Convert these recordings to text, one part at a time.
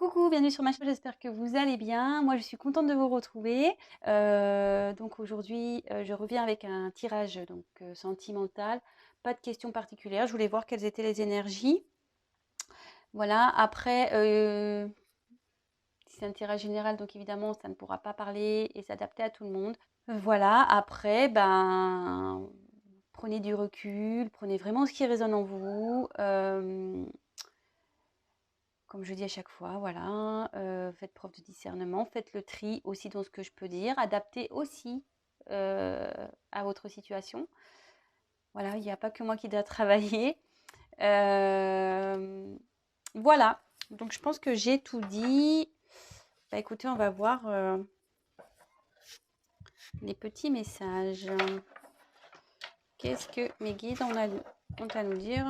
Coucou, bienvenue sur ma chaîne, j'espère que vous allez bien. Moi, je suis contente de vous retrouver. Donc aujourd'hui, je reviens avec un tirage sentimental. Pas de questions particulières. Je voulais voir quelles étaient les énergies. Voilà. Après, si c'est un tirage général, donc évidemment, ça ne pourra pas parler et s'adapter à tout le monde. Voilà. Après, prenez du recul, prenez vraiment ce qui résonne en vous. Comme je dis à chaque fois, voilà, faites preuve de discernement, faites le tri aussi dans ce que je peux dire, adaptez aussi à votre situation. Voilà, il n'y a pas que moi qui dois travailler. Voilà, donc je pense que j'ai tout dit. Bah, écoutez, on va voir les petits messages. Qu'est-ce que mes guides ont à nous dire?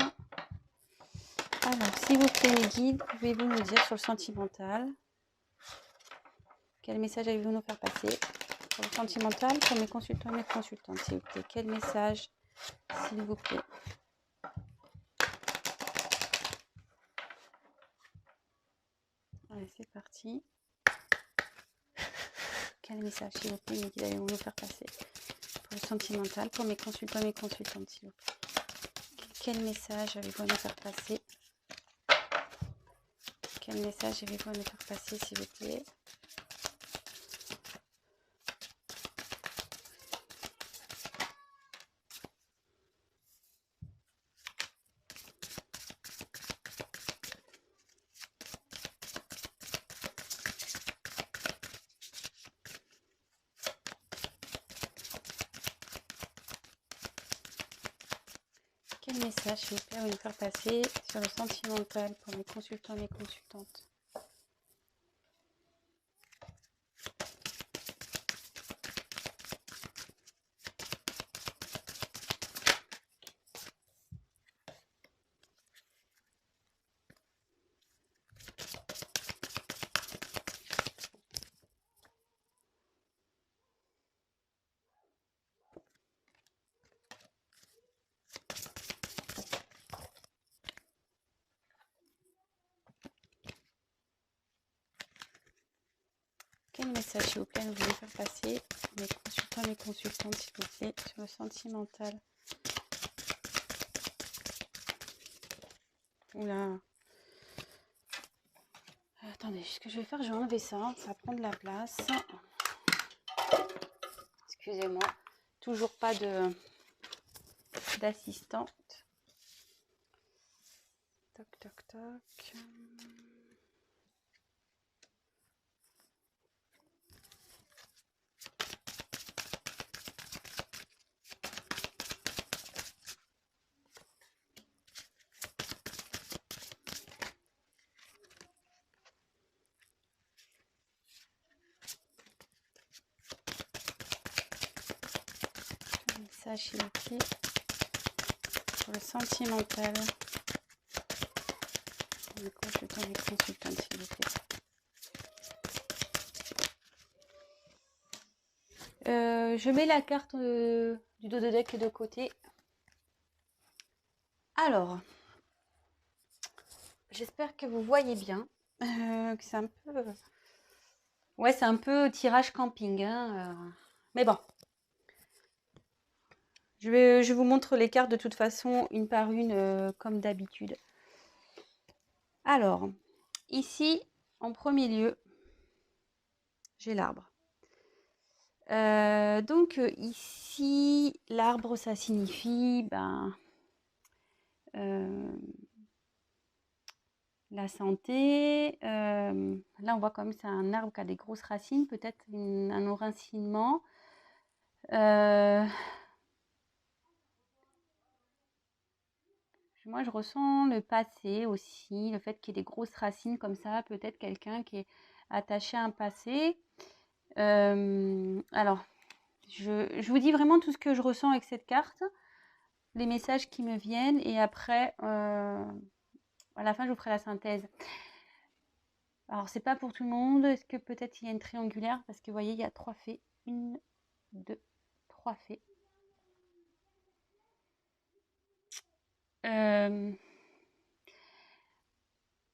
Alors, s'il vous plaît, mes guides, pouvez-vous nous dire sur le sentimental? Quel message avez-vous nous faire passer pour le sentimental, pour mes consultants et mes consultantes, s'il vous plaît? Quel message, s'il vous plaît? Allez, c'est parti. Quel message, s'il vous plaît, mes guides, allez-vous nous faire passer pour le sentimental, pour mes consultants et mes consultantes, s'il vous plaît? Quel message avez-vous à nous faire passer? Quel message avez-vous à nous faire passer, s'il vous plaît? Quel message, s'il vous plaît, à nous faire passer sur le sentimental pour mes consultants et mes consultantes? Quel message, s'il vous plaît, vous voulez faire passer mes consultants et mes consultantes, s'il vous plaît, sur le sentimental? Oula. Attendez, ce que je vais faire, je vais enlever ça, ça va prendre la place. Excusez-moi, toujours pas d'assistante. Toc, toc, toc. Message, s'il vous plaît, pour le sentimental. Pour les consultants et les consultantes, s'il vous plaît. Je mets la carte du dos de deck de côté. Alors, j'espère que vous voyez bien. Que c'est un peu... Ouais, c'est un peu tirage camping. Hein, mais bon. Je vous montre les cartes de toute façon, une par une, comme d'habitude. Alors, ici, en premier lieu, j'ai l'arbre. Ici, l'arbre, ça signifie la santé. Là, on voit comme c'est un arbre qui a des grosses racines, peut-être un enracinement. Moi, je ressens le passé aussi, le fait qu'il y ait des grosses racines comme ça, peut-être quelqu'un qui est attaché à un passé. Alors, je vous dis vraiment tout ce que je ressens avec cette carte, les messages qui me viennent, et après, à la fin, je vous ferai la synthèse. Alors, c'est pas pour tout le monde. Est-ce que peut-être il y a une triangulaire? Parce que vous voyez, il y a 3 fées. 1, 2, 3 fées.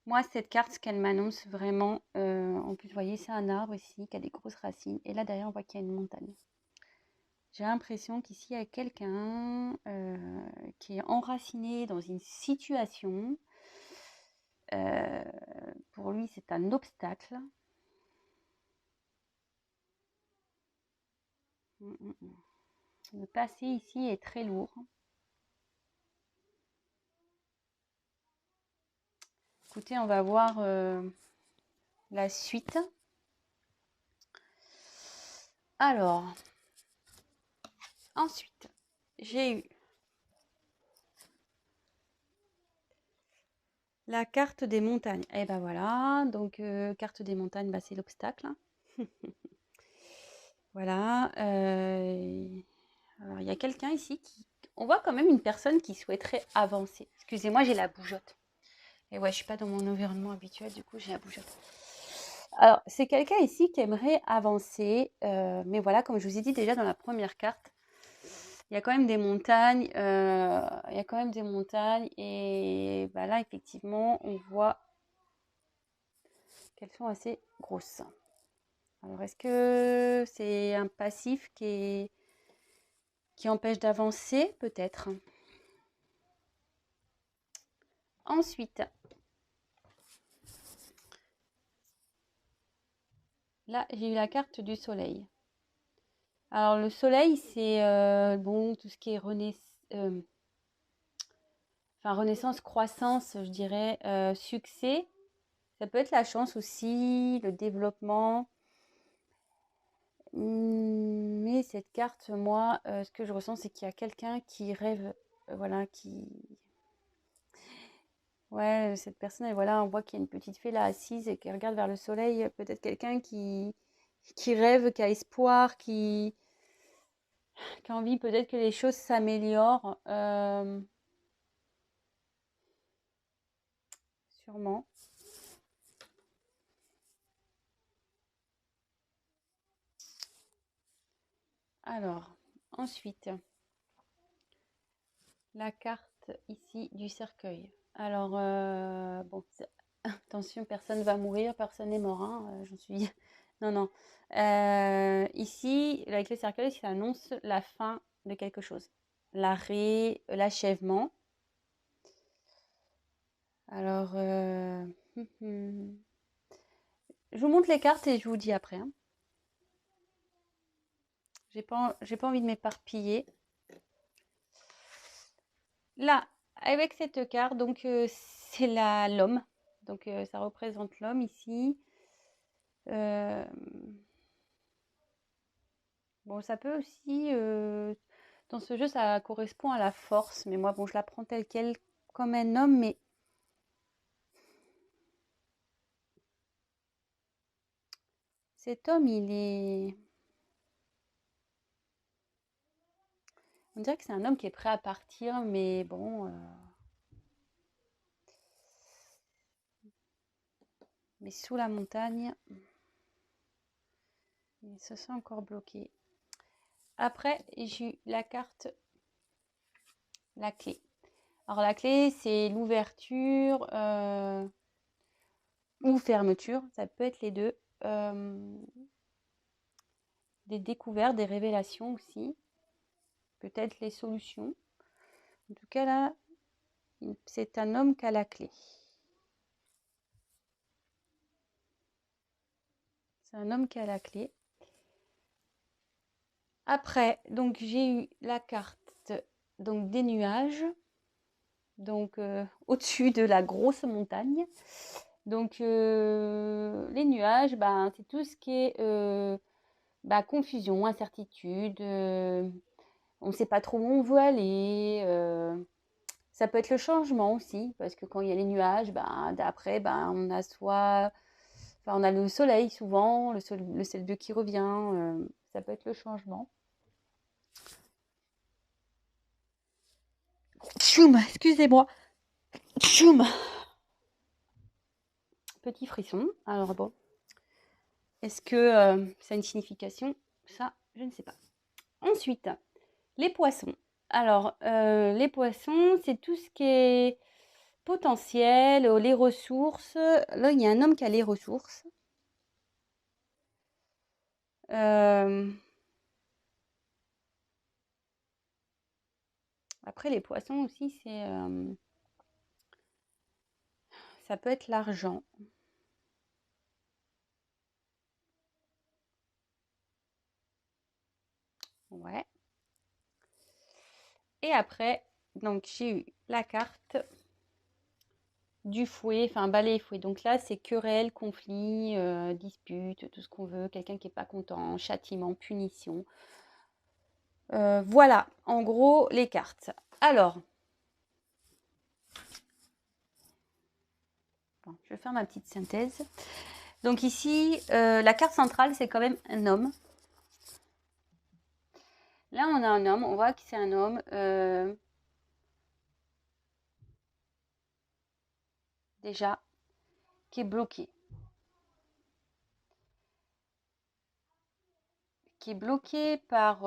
Moi, cette carte, ce qu'elle m'annonce vraiment, en plus, vous voyez, c'est un arbre ici qui a des grosses racines. Et là, derrière, on voit qu'il y a une montagne. J'ai l'impression qu'ici, il y a quelqu'un qui est enraciné dans une situation. Pour lui, c'est un obstacle. Le passé ici est très lourd. Écoutez, on va voir la suite. Alors, ensuite, j'ai eu la carte des montagnes. Et ben voilà, donc carte des montagnes, bah, c'est l'obstacle. Voilà. Alors, il y a quelqu'un ici qui... On voit quand même une personne qui souhaiterait avancer. Excusez-moi, j'ai la bougeotte. Et ouais, je suis pas dans mon environnement habituel, du coup, j'ai la bougeotte. Alors, c'est quelqu'un ici qui aimerait avancer. Mais voilà, comme je vous ai dit déjà dans la première carte, il y a quand même des montagnes. Il y a quand même des montagnes. Et bah là, effectivement, on voit qu'elles sont assez grosses. Alors, est-ce que c'est un passif qui empêche d'avancer? Peut-être. Ensuite, là, j'ai eu la carte du soleil. Alors, le soleil, c'est bon, tout ce qui est renaissance, croissance, je dirais, succès. Ça peut être la chance aussi, le développement. Mais cette carte, moi, ce que je ressens, c'est qu'il y a quelqu'un qui rêve, voilà, qui... Ouais, cette personne, et voilà, on voit qu'il y a une petite fée là assise et qui regarde vers le soleil. Peut-être quelqu'un qui rêve, qui a espoir, qui a envie peut-être que les choses s'améliorent. Sûrement. Alors, ensuite, la carte ici du cercueil. Alors, bon, attention, personne ne va mourir, personne n'est mort, hein, j'en suis... Non, non. Ici, avec le cercueil, ça annonce la fin de quelque chose. L'arrêt, l'achèvement. Alors, je vous montre les cartes et je vous dis après. Hein. J'ai pas envie de m'éparpiller. Là, avec cette carte, donc c'est l'homme. Donc ça représente l'homme ici. Bon, ça peut aussi, dans ce jeu, ça correspond à la force. Mais moi, bon, je la prends telle quelle comme un homme. Mais cet homme, il est... On dirait que c'est un homme qui est prêt à partir. Mais bon... Mais sous la montagne, il se sent encore bloqué. Après, j'ai eu la carte, la clé. Alors la clé, c'est l'ouverture ou fermeture, ça peut être les deux. Des découvertes, des révélations aussi. Peut-être les solutions. En tout cas là, c'est un homme qui a la clé. C'est un homme qui a la clé. Après, donc j'ai eu la carte donc des nuages. Donc au-dessus de la grosse montagne. Donc les nuages, ben, c'est tout ce qui est confusion, incertitude, on ne sait pas trop où on veut aller. Ça peut être le changement aussi, parce que quand il y a les nuages, ben, d'après, ben, on a on a le soleil souvent, le ciel bleu qui revient. Ça peut être le changement. Tchoum, excusez-moi. Tchoum. Petit frisson. Alors bon, est-ce que ça a une signification? Ça, je ne sais pas. Ensuite, les poissons. Alors, les poissons, c'est tout ce qui est potentiel, les ressources. Là, il y a un homme qui a les ressources. Après, les poissons aussi, ça peut être l'argent. Ouais. Et après, donc j'ai eu la carte du fouet, enfin balai et fouet. Donc là, c'est querelle, conflit, dispute, tout ce qu'on veut. Quelqu'un qui n'est pas content, châtiment, punition. Voilà, en gros, les cartes. Alors, bon, je vais faire ma petite synthèse. Donc ici, la carte centrale, c'est quand même un homme. Là, on a un homme, on voit que c'est un homme déjà qui est bloqué. Qui est bloqué par...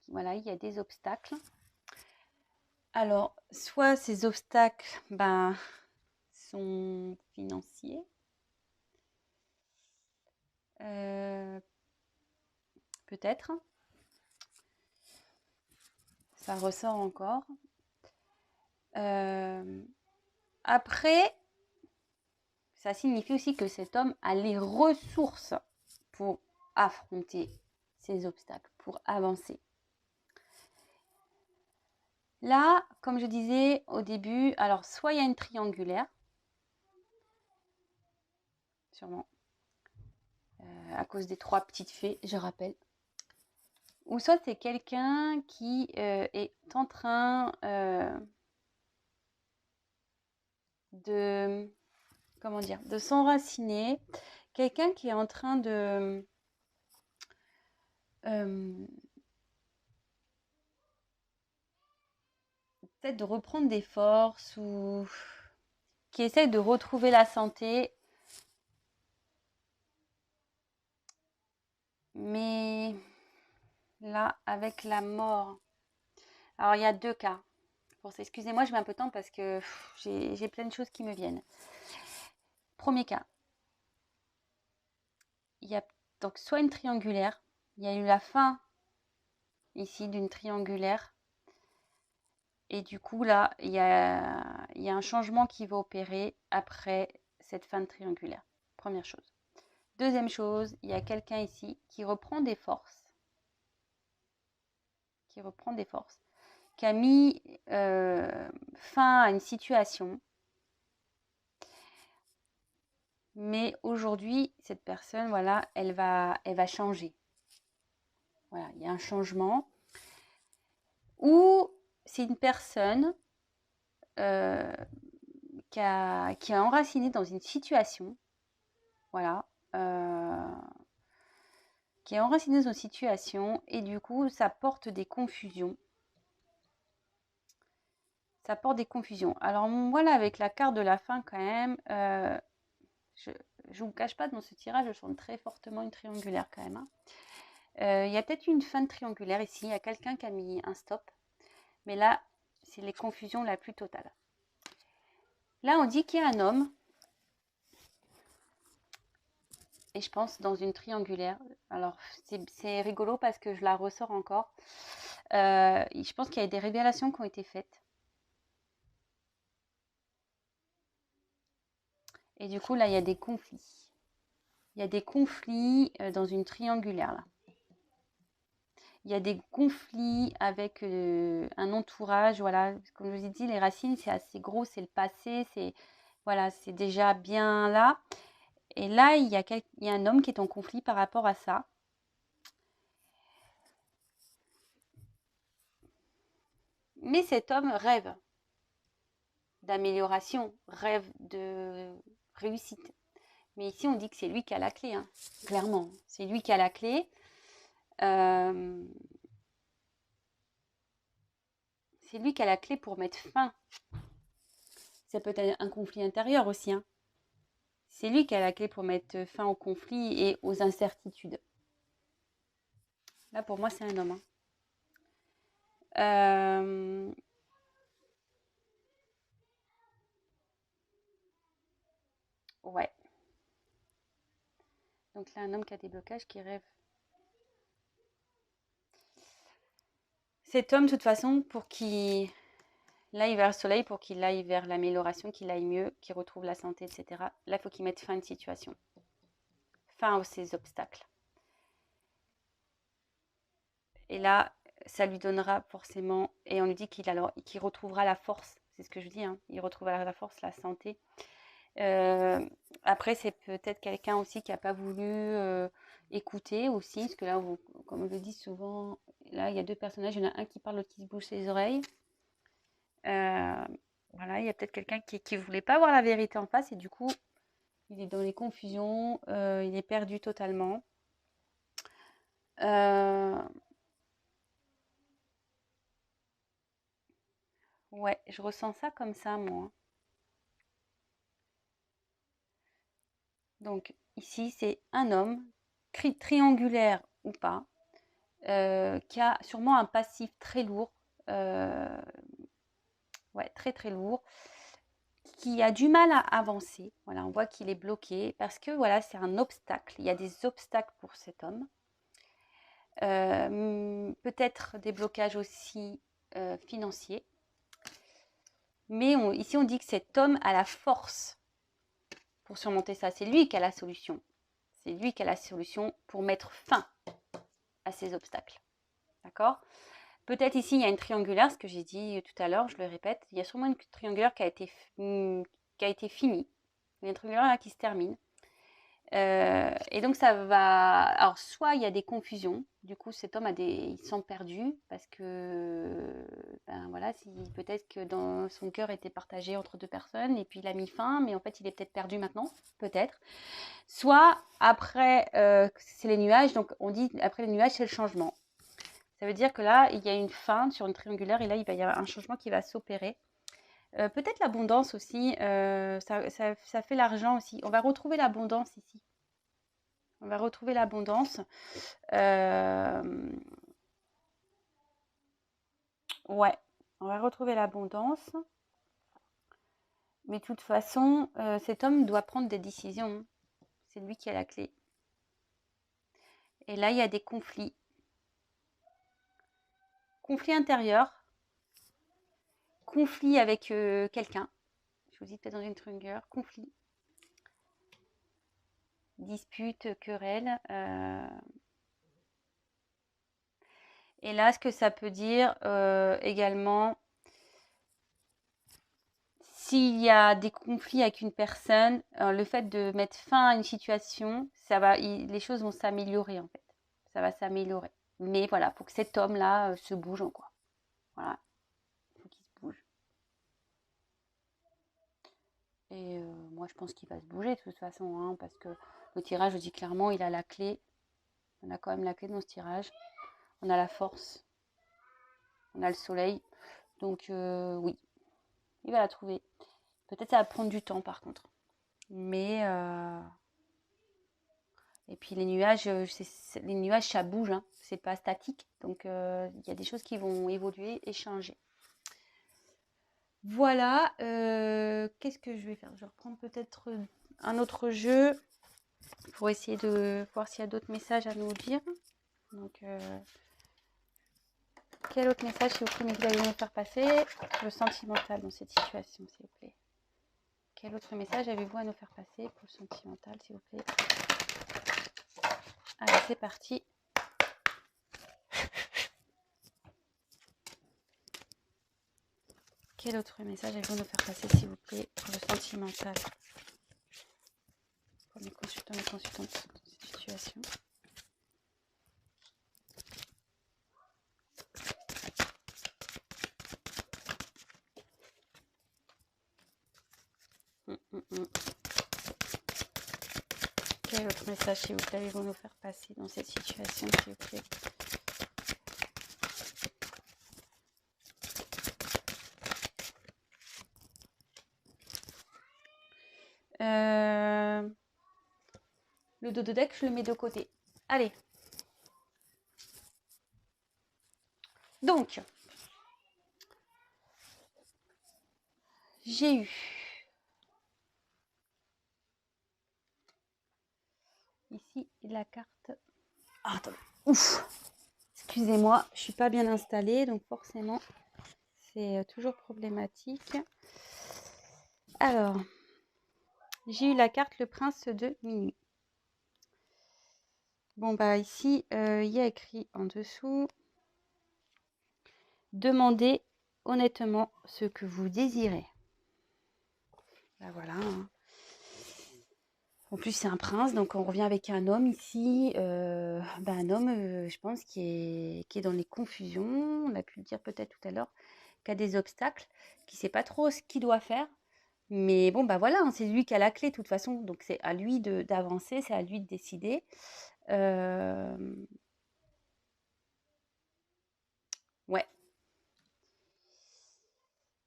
voilà, il y a des obstacles. Alors, soit ces obstacles sont financiers. Peut-être. Ça ressort encore. Après, ça signifie aussi que cet homme a les ressources pour affronter ces obstacles, pour avancer. Là, comme je disais au début, alors soit il y a une triangulaire, sûrement, à cause des 3 petites fées, je rappelle. Ou soit c'est quelqu'un qui est en train de, comment dire, de s'enraciner. Quelqu'un qui est en train de peut-être de reprendre des forces ou qui essaie de retrouver la santé. Mais là, avec la mort, alors il y a 2 cas. Excusez-moi, je mets un peu de temps parce que j'ai plein de choses qui me viennent. Premier cas, il y a donc soit une triangulaire, il y a eu la fin ici d'une triangulaire, et du coup là, il y a un changement qui va opérer après cette fin de triangulaire. Première chose. Deuxième chose, il y a quelqu'un ici qui reprend des forces, qui a mis fin à une situation. Mais aujourd'hui, cette personne, voilà, elle va changer. Voilà, il y a un changement. Ou c'est une personne qui est enracinée dans une situation. Voilà. Qui est enracinée dans une situation et du coup, ça porte des confusions. Ça porte des confusions. Alors, voilà, avec la carte de la fin, quand même, je ne vous cache pas, dans ce tirage, je sens très fortement une triangulaire quand même. Il y a peut-être une fin de triangulaire ici. Il y a quelqu'un qui a mis un stop. Mais là, c'est les confusions la plus totale. Là, on dit qu'il y a un homme. Et je pense dans une triangulaire. Alors, c'est rigolo parce que je la ressors encore. Je pense qu'il y a des révélations qui ont été faites. Et du coup, là, il y a des conflits. Il y a des conflits dans une triangulaire, là. Il y a des conflits avec un entourage. Voilà, comme je vous ai dit, les racines, c'est assez gros, c'est le passé. Voilà, c'est déjà bien là. Et là, il y a un homme qui est en conflit par rapport à ça. Mais cet homme rêve d'amélioration, rêve de réussite. Mais ici, on dit que c'est lui qui a la clé, hein, clairement. C'est lui qui a la clé. C'est lui qui a la clé pour mettre fin. Ça peut être un conflit intérieur aussi. Hein. C'est lui qui a la clé pour mettre fin au conflit et aux incertitudes. Là, pour moi, c'est un homme. Hein. Ouais. Donc là, un homme qui a des blocages, qui rêve. Cet homme, de toute façon, pour qu'il aille vers le soleil, pour qu'il aille vers l'amélioration, qu'il aille mieux, qu'il retrouve la santé, etc. Là, il faut qu'il mette fin à une situation, fin à ces obstacles. Et là, ça lui donnera forcément, et on lui dit qu'il retrouvera la force, c'est ce que je dis, hein, il retrouvera la force, la santé. Après, c'est peut-être quelqu'un aussi qui n'a pas voulu écouter aussi, parce que là, comme je le dis souvent, là, il y a deux personnages, il y en a un qui parle, l'autre qui se bouge les oreilles. Voilà, il y a peut-être quelqu'un qui voulait pas voir la vérité en face, et du coup, il est dans les confusions, il est perdu totalement. Ouais, je ressens ça comme ça, moi. Donc ici, c'est un homme, triangulaire ou pas, qui a sûrement un passif très lourd, ouais, très très lourd, qui a du mal à avancer. Voilà, on voit qu'il est bloqué parce que voilà, c'est un obstacle. Il y a des obstacles pour cet homme. Peut-être des blocages aussi financiers. Mais ici, on dit que cet homme a la force pour surmonter ça. C'est lui qui a la solution. C'est lui qui a la solution pour mettre fin à ces obstacles. D'accord? Peut-être ici, il y a une triangulaire, ce que j'ai dit tout à l'heure, je le répète. Il y a sûrement une triangulaire qui a été finie. Il y a une triangulaire là qui se termine. Et donc ça va. Alors soit il y a des confusions, du coup cet homme il se sent perdu parce que ben voilà, peut-être que dans son cœur était partagé entre deux personnes et puis il a mis fin, mais en fait il est peut-être perdu maintenant, peut-être. Soit après c'est les nuages, donc on dit après les nuages c'est le changement. Ça veut dire que là il y a une fin sur une triangulaire et là il va y avoir un changement qui va s'opérer. Peut-être l'abondance aussi, ça fait l'argent aussi. On va retrouver l'abondance ici. On va retrouver l'abondance. Ouais, on va retrouver l'abondance. Mais de toute façon, cet homme doit prendre des décisions. C'est lui qui a la clé. Et là, il y a des conflits. Conflits intérieurs. Conflits avec quelqu'un. Je vous dis peut-être dans une trigger. Conflit. Dispute, querelle. Et là, ce que ça peut dire également, s'il y a des conflits avec une personne, le fait de mettre fin à une situation, les choses vont s'améliorer en fait. Ça va s'améliorer. Mais voilà, il faut que cet homme-là se bouge, quoi. Voilà, il faut qu'il se bouge. Et moi, je pense qu'il va se bouger de toute façon, hein, parce que le tirage, je dis clairement, il a la clé. On a quand même la clé dans ce tirage. On a la force. On a le soleil. Donc oui, il va la trouver. Peut-être ça va prendre du temps par contre. Mais et puis les nuages, ça bouge, hein. C'est pas statique. Donc il y a des choses qui vont évoluer et changer. Voilà. Qu'est-ce que je vais faire? Je vais reprendre peut-être un autre jeu pour essayer de voir s'il y a d'autres messages à nous dire. Donc quel autre message, s'il vous plaît, vous allez me faire passer? Le sentimental dans cette situation, s'il vous plaît. Quel autre message avez-vous à nous faire passer pour le sentimental, s'il vous plaît? Allez, c'est parti. Quel autre message avez-vous à nous faire passer, s'il vous plaît, pour le sentimental? Pour mes consultants et consultantes dans cette situation. Quel autre message, s'il vous plaît, allez-vous nous faire passer dans cette situation, s'il vous plaît? Le dos de deck, je le mets de côté. Allez. Donc, j'ai eu ici la carte. Ah, attendez. Ouf. Excusez-moi, je suis pas bien installée, donc forcément, c'est toujours problématique. Alors, j'ai eu la carte le prince de minuit. Bon, bah ici, il y a écrit en dessous. Demandez honnêtement ce que vous désirez. Bah voilà. Hein. En plus, c'est un prince, donc on revient avec un homme ici. Un homme, je pense, qui est dans les confusions. On a pu le dire peut-être tout à l'heure, qui a des obstacles, qui ne sait pas trop ce qu'il doit faire. Mais bon, bah voilà, hein, c'est lui qui a la clé de toute façon. Donc c'est à lui d'avancer, c'est à lui de décider. Ouais.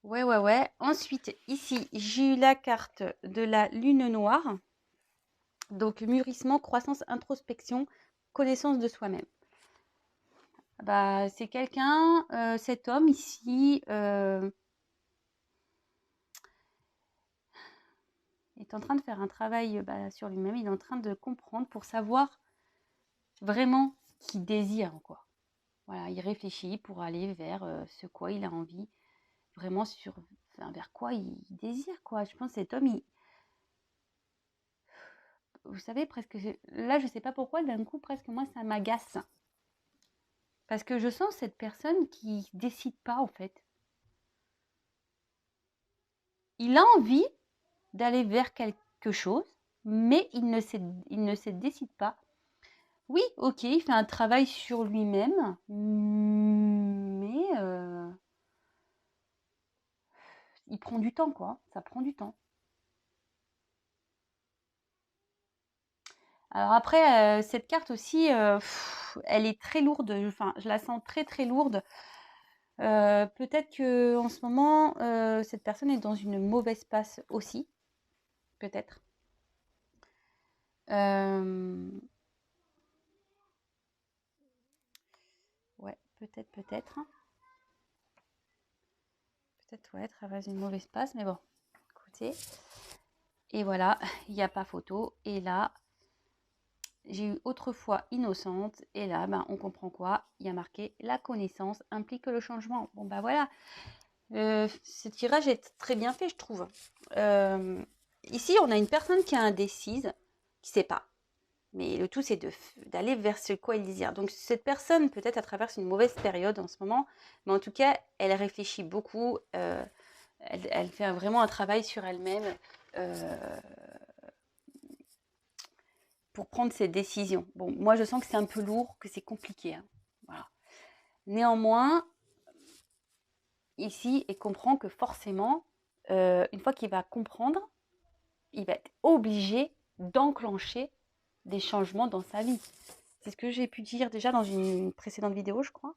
Ouais. Ensuite, ici, j'ai eu la carte de la lune noire. Donc, mûrissement, croissance, introspection, connaissance de soi-même. Bah, c'est quelqu'un, cet homme ici, est en train de faire un travail sur lui-même. Il est en train de comprendre pour savoir vraiment ce qu'il désire, quoi. Voilà, il réfléchit pour aller vers ce quoi il a envie, vraiment vers quoi il désire, quoi. Je pense que cet homme, vous savez, presque, là, je sais pas pourquoi, d'un coup, presque moi, ça m'agace. Parce que je sens cette personne qui décide pas, en fait. Il a envie d'aller vers quelque chose, mais il ne se décide pas. Oui, ok, il fait un travail sur lui-même, mais il prend du temps, quoi. Ça prend du temps. Alors après, cette carte aussi, elle est très lourde. Enfin, je la sens très très lourde. Peut-être que en ce moment, cette personne est dans une mauvaise passe aussi, peut-être. Ouais, peut-être. Peut-être, ouais, traverse une mauvaise passe, mais bon, écoutez. Et voilà, il n'y a pas photo. Et là, j'ai eu autrefois innocente. Et là, on comprend quoi? Il y a marqué la connaissance implique le changement. Bon, bah voilà. Ce tirage est très bien fait, je trouve. Ici, on a une personne qui est indécise, qui ne sait pas. Mais le tout, c'est d'aller vers ce quoi il désire. Donc, cette personne, peut-être, elle traverse une mauvaise période en ce moment. Mais en tout cas, elle réfléchit beaucoup. Elle fait vraiment un travail sur elle-même pour prendre ses décisions. Bon, moi, je sens que c'est un peu lourd, que c'est compliqué. Hein. Voilà. Néanmoins, ici, il comprend que forcément, une fois qu'il va comprendre, il va être obligé d'enclencher des changements dans sa vie. C'est ce que j'ai pu dire déjà dans une précédente vidéo, je crois.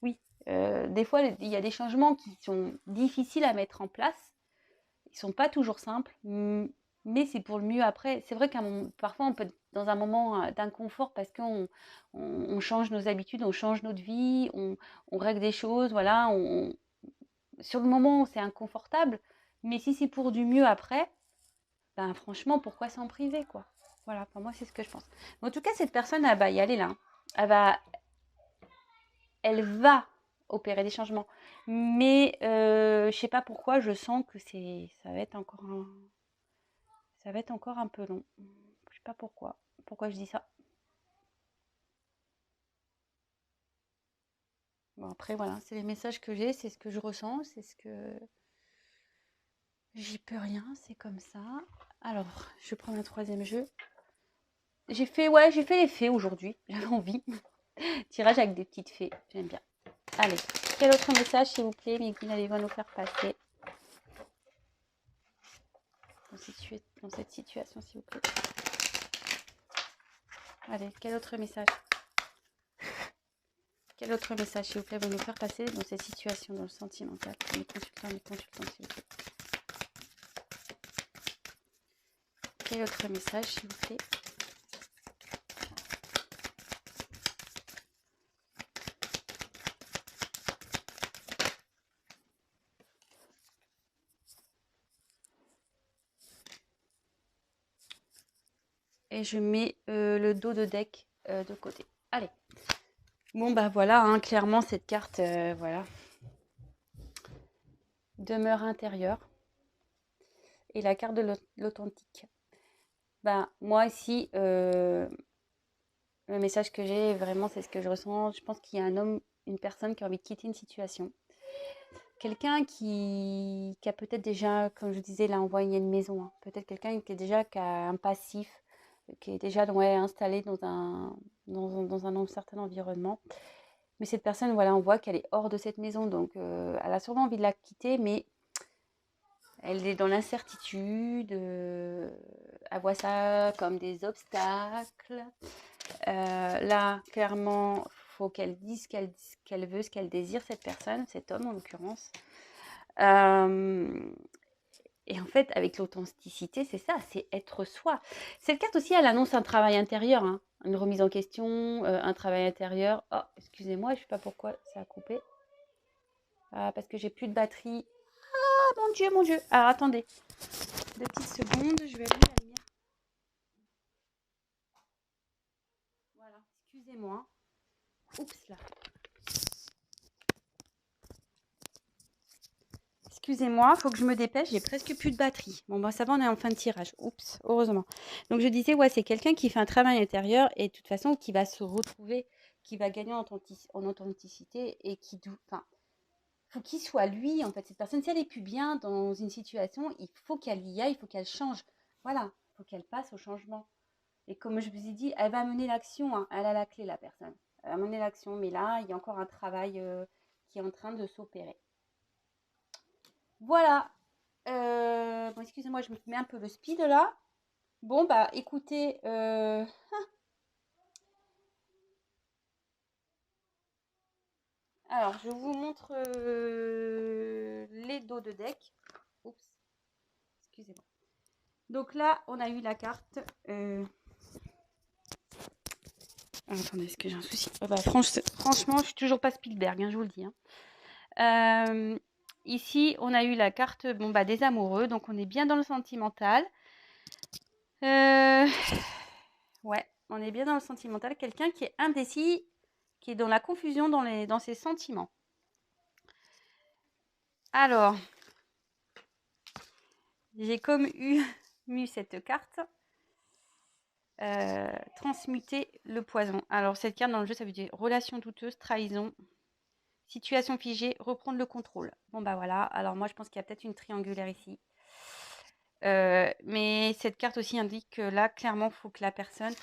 Oui, des fois, il y a des changements qui sont difficiles à mettre en place. Ils ne sont pas toujours simples, mais c'est pour le mieux après. C'est vrai parfois, on peut être dans un moment d'inconfort parce qu'on change nos habitudes, on change notre vie, on règle des choses, voilà. Sur le moment, c'est inconfortable, mais si c'est pour du mieux après, franchement, pourquoi s'en priver, quoi. Voilà, pour moi, c'est ce que je pense. Mais en tout cas, cette personne, elle va y aller là. Elle va opérer des changements. Mais je sais pas pourquoi, je sens que ça va être encore un peu long. Je sais pas pourquoi. Pourquoi je dis ça. Bon, après, voilà, c'est les messages que j'ai, c'est ce que je ressens, c'est ce que... J'y peux rien, c'est comme ça. Alors, je prends un troisième jeu. J'ai fait les fées aujourd'hui. J'avais envie. Tirage avec des petites fées. J'aime bien. Allez, quel autre message, s'il vous plaît, Miguel, allez-vous nous faire passer dans cette situation, s'il vous plaît. Allez, quel autre message? Quel autre message, s'il vous plaît, vous nous faire passer dans cette situation, dans le sentimental? Les consultants, s'il vous plaît. Quel autre message, s'il vous plaît? et je mets le dos de deck de côté. Allez. Bon, bah voilà, hein, clairement, cette carte, voilà. Demeure intérieure. Et la carte de l'authentique. Ben, moi, ici, le message que j'ai, vraiment, c'est ce que je ressens. Je pense qu'il y a un homme, une personne qui a envie de quitter une situation. Quelqu'un qui a peut-être déjà, comme je disais, là, on voit, il y a une maison. Hein. Peut-être quelqu'un qui a un passif, qui est déjà installé dans un certain environnement. Mais cette personne, voilà, on voit qu'elle est hors de cette maison. Donc, elle a sûrement envie de la quitter, mais elle est dans l'incertitude. Elle voit ça comme des obstacles. Là, clairement, il faut qu'elle dise ce qu'elle veut, ce qu'elle désire, cette personne, cet homme en l'occurrence. Et en fait, avec l'authenticité, c'est ça, c'est être soi. Cette carte aussi, elle annonce un travail intérieur, hein, une remise en question, un travail intérieur. Oh, excusez-moi, je ne sais pas pourquoi ça a coupé. Parce que j'ai plus de batterie. Ah, mon Dieu, mon Dieu. Alors, attendez. 2 petites secondes, je vais allumer la lumière. Voilà, excusez-moi. Oups, là. Excusez-moi, il faut que je me dépêche, j'ai presque plus de batterie. Bon, bah ça va, on est en fin de tirage. Oups, heureusement. Donc, je disais, ouais, c'est quelqu'un qui fait un travail intérieur et de toute façon, qui va se retrouver, qui va gagner en authenticité et qui... Enfin, faut qu'il soit lui, en fait. Cette personne, si elle est plus bien dans une situation, il faut qu'elle y aille, il faut qu'elle change. Voilà, il faut qu'elle passe au changement. Et comme je vous ai dit, elle va mener l'action, hein. Elle a la clé, la personne. Elle va mener l'action, mais là, il y a encore un travail qui est en train de s'opérer. Voilà. Bon, excusez-moi, je me mets un peu le speed là. Bon, bah écoutez, alors je vous montre les dos de deck. Oups, excusez-moi. Donc là, on a eu la carte. Attendez, est-ce que j'ai un souci? Franchement, je suis toujours pas Spielberg, hein, je vous le dis. Hein. Ici, on a eu la carte des amoureux, donc on est bien dans le sentimental. Ouais, on est bien dans le sentimental. Quelqu'un qui est indécis, qui est dans la confusion dans ses sentiments. Alors, j'ai comme eu cette carte. Transmuter le poison. Alors, cette carte dans le jeu, ça veut dire relation douteuse, trahison, situation figée, reprendre le contrôle. Bon, bah voilà. Alors, moi, je pense qu'il y a peut-être une triangulaire ici. Mais cette carte aussi indique que là, clairement, il faut que la personne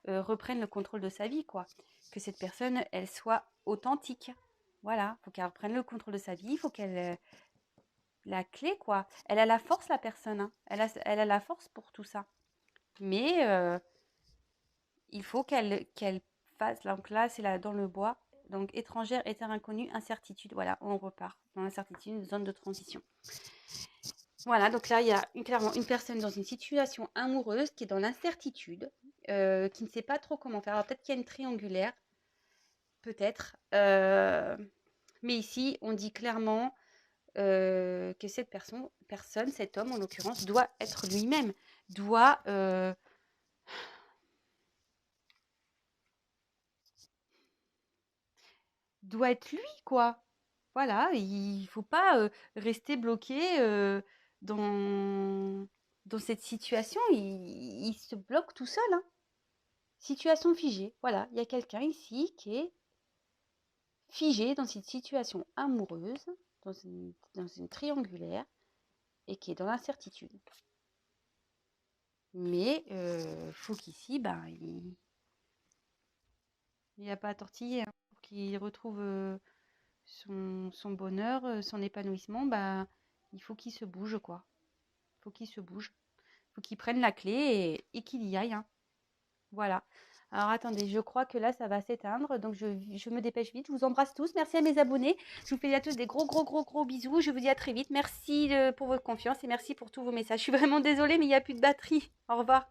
reprenne le contrôle de sa vie, quoi. Que cette personne, elle soit authentique. Voilà, il faut qu'elle reprenne le contrôle de sa vie, il faut qu'elle... la clé, quoi. Elle a la force, la personne. Hein. Elle a la force pour tout ça. Mais il faut qu'elle fasse... Donc là, c'est dans le bois. Donc, étrangère, terre inconnue, incertitude. Voilà, on repart dans l'incertitude, zone de transition. Voilà, donc là, il y a clairement une personne dans une situation amoureuse qui est dans l'incertitude, qui ne sait pas trop comment faire. Alors peut-être qu'il y a une triangulaire, peut-être. Mais ici, on dit clairement que cette personne, cet homme en l'occurrence, doit être lui-même, doit être lui, quoi. Voilà, il faut pas rester bloqué dans cette situation. Il se bloque tout seul. Hein. Situation figée. Voilà, il y a quelqu'un ici qui est figé dans cette situation amoureuse, dans une triangulaire, et qui est dans l'incertitude. Mais faut qu'ici, il n'y a pas à tortiller. Hein. Pour qu'il retrouve son bonheur, son épanouissement, il faut qu'il se bouge, quoi. Il faut qu'il se bouge. Il faut qu'il prenne la clé et qu'il y aille. Hein. Voilà. Alors attendez, je crois que là ça va s'éteindre, donc je me dépêche vite. Je vous embrasse tous, merci à mes abonnés. Je vous fais à tous des gros bisous. Je vous dis à très vite. Merci pour votre confiance et merci pour tous vos messages. Je suis vraiment désolée mais il n'y a plus de batterie. Au revoir.